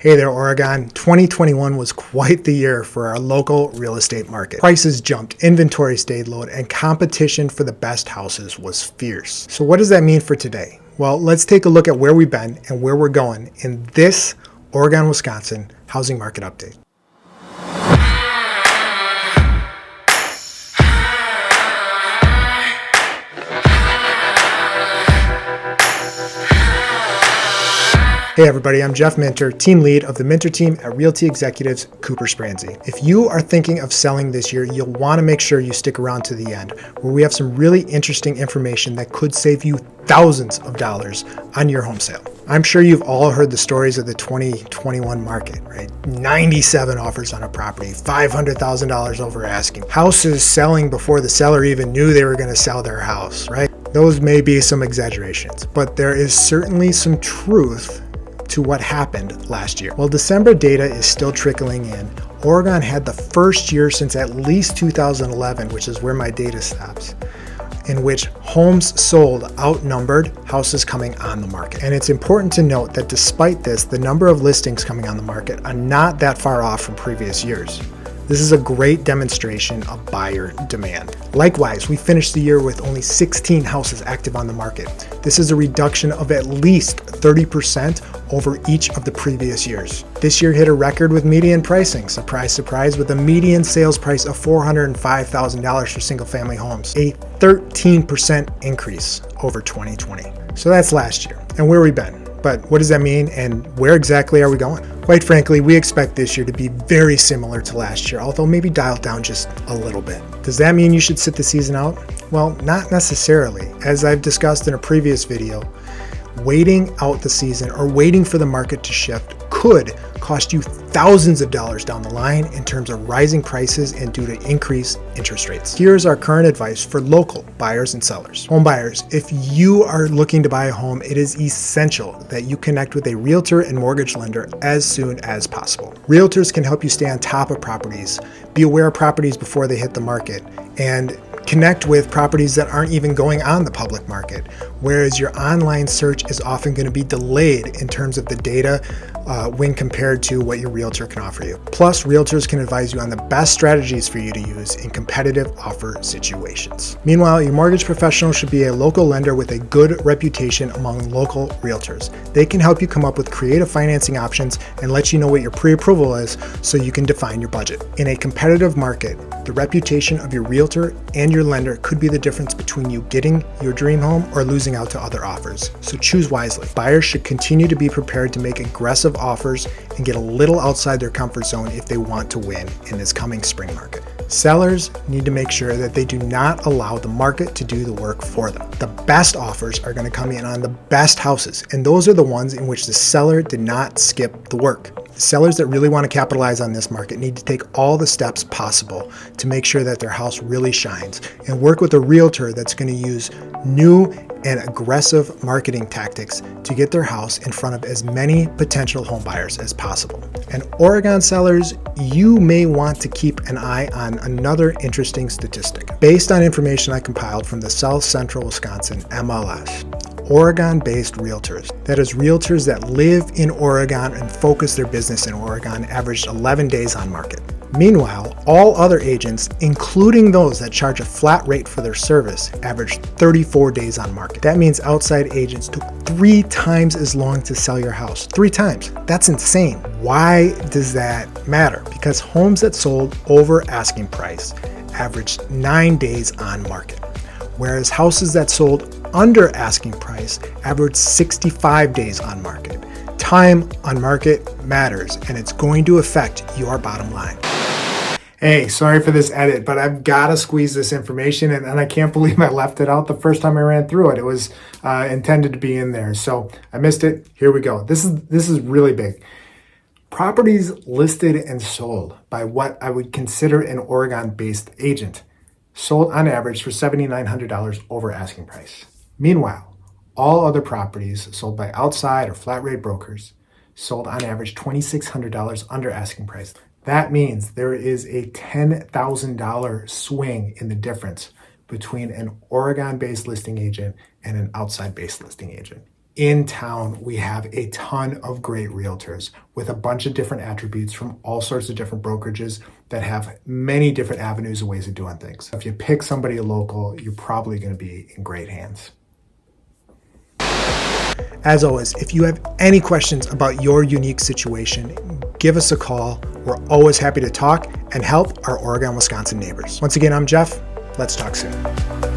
Hey there, Oregon. 2021 was quite the year for our local real estate market. Prices jumped, inventory stayed low, and competition for the best houses was fierce. So what does that mean for today? Well, let's take a look at where we've been and where we're going in this Oregon, Wisconsin housing market update. Hey everybody, I'm Jeff Minter, team lead of the Minter team at Realty Executives Cooper Spransey. If you are thinking of selling this year, you'll want to make sure you stick around to the end, where we have some really interesting information that could save you thousands of dollars on your home sale. I'm sure you've all heard the stories of the 2021 market, right? 97 offers on a property, $500,000 over asking. Houses selling before the seller even knew they were going to sell their house, right? Those may be some exaggerations, but there is certainly some truth to what happened last year. While December data is still trickling in, Oregon had the first year since at least 2011, which is where my data stops, in which homes sold outnumbered houses coming on the market. And it's important to note that despite this, the number of listings coming on the market are not that far off from previous years. This is a great demonstration of buyer demand. Likewise, we finished the year with only 16 houses active on the market. This is a reduction of at least 30% over each of the previous years. This year hit a record with median pricing, surprise, surprise, with a median sales price of $405,000 for single family homes, a 13% increase over 2020. So that's last year and where we've been. But what does that mean and where exactly are we going? Quite frankly, we expect this year to be very similar to last year, although maybe dialed down just a little bit. Does that mean you should sit the season out? Well, not necessarily. As I've discussed in a previous video, waiting out the season or waiting for the market to shift could cost you thousands of dollars down the line in terms of rising prices and due to increased interest rates. Here's our current advice for local buyers and sellers. Home buyers, if you are looking to buy a home, it is essential that you connect with a realtor and mortgage lender as soon as possible. Realtors can help you stay on top of properties, be aware of properties before they hit the market, and connect with properties that aren't even going on the public market, whereas your online search is often going to be delayed in terms of the data when compared to what your realtor can offer you. Plus, realtors can advise you on the best strategies for you to use in competitive offer situations. Meanwhile, your mortgage professional should be a local lender with a good reputation among local realtors. They can help you come up with creative financing options and let you know what your pre-approval is so you can define your budget. In a competitive market, the reputation of your realtor and your lender could be the difference between you getting your dream home or losing out to other offers. So choose wisely. Buyers should continue to be prepared to make aggressive offers and get a little outside their comfort zone if they want to win in this coming spring market. Sellers need to make sure that they do not allow the market to do the work for them. The best offers are going to come in on the best houses, and those are the ones in which the seller did not skip the work. Sellers that really want to capitalize on this market need to take all the steps possible to make sure that their house really shines and work with a realtor that's going to use new and aggressive marketing tactics to get their house in front of as many potential home buyers as possible. And Oregon sellers, you may want to keep an eye on another interesting statistic. Based on information I compiled from the South Central Wisconsin MLS, Oregon-based realtors, that is realtors that live in Oregon and focus their business in Oregon, averaged 11 days on market. Meanwhile, all other agents, including those that charge a flat rate for their service, averaged 34 days on market. That means outside agents took 3 times as long to sell your house. 3 times. That's insane. Why does that matter? Because homes that sold over asking price averaged 9 days on market, whereas houses that sold under asking price averaged 65 days on market. Time on market matters, and it's going to affect your bottom line. Hey, sorry for this edit, but I've got to squeeze this information, and I can't believe I left it out the first time I ran through it. It was intended to be in there, so I missed it. Here we go. This is really big. Properties listed and sold by what I would consider an Oregon-based agent sold on average for $7,900 over asking price. Meanwhile, all other properties sold by outside or flat rate brokers sold on average $2,600 under asking price. That means there is a $10,000 swing in the difference between an Oregon-based listing agent and an outside-based listing agent. In town, we have a ton of great realtors with a bunch of different attributes from all sorts of different brokerages that have many different avenues and ways of doing things. If you pick somebody local, you're probably going to be in great hands. As always, if you have any questions about your unique situation, give us a call. We're always happy to talk and help our Oregon, Wisconsin neighbors. Once again, I'm Jeff. Let's talk soon.